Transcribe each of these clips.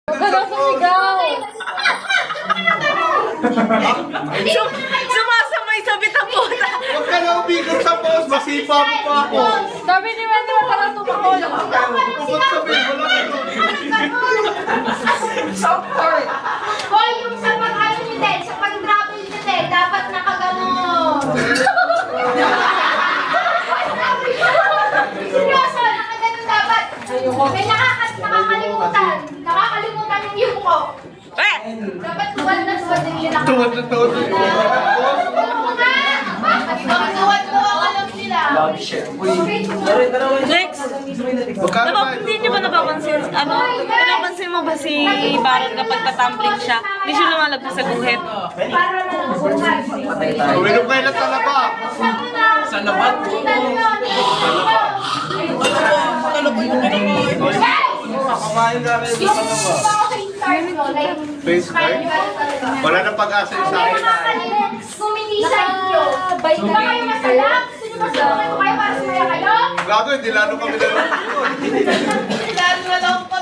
Huwag ka na sumigaw! Sumasamay sa bitaputa! Huwag ka na umikot sa post, masipa mo pa ako. Sabi ni Wendy, huwag ka na tumahol. Huwag sabi, wala Support! Hoy, yung sa pag-ano nyo din, sa pag-travel nyo din, dapat nakaganon. Seryoso, nakaganon dapat. May nakakalimutan. Nakakalimutan yung view ko. Dapat tuwan na tuwan din yun ako. tuwan na tuwan. Tuwan mo ang alam nila. Next! Magkano ba? Hindi nyo ba napapansin, napapansin mo ba si Baron kapag tatumbling siya? Hindi siya lumalagpas sa guhit. Para na lang buhay. Uminom kayo ng talaba. Sa labat? Kamain na rin yung talaba. Face card? Wala na pag-asa yung sa akin. Kung hindi sa inyo, ba kayo masalak? Gusto nyo masalak kayo para sumaya kayo? Gago, hindi lalo kami nalong yun. Lalo na lang po.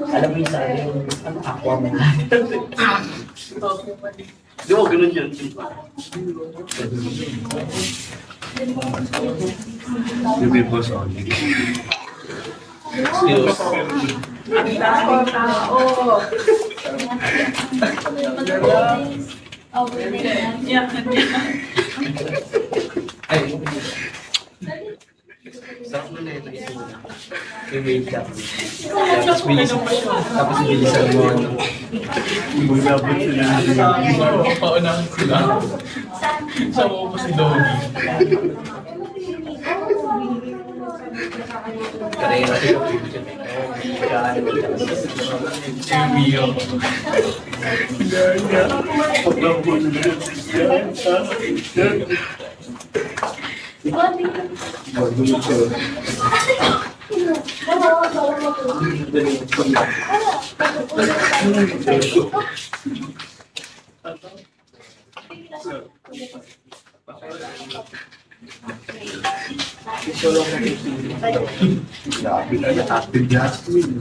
Alam mo yung sabi yung aqua mo. Di mo ganun yun. Yung may boss only. Yung wake up. Tapos bilisan mo. Maglabot sila. Paunahan sila. Sa mo si Donnie. Karera. Mio. Grabe na, active Jasmine.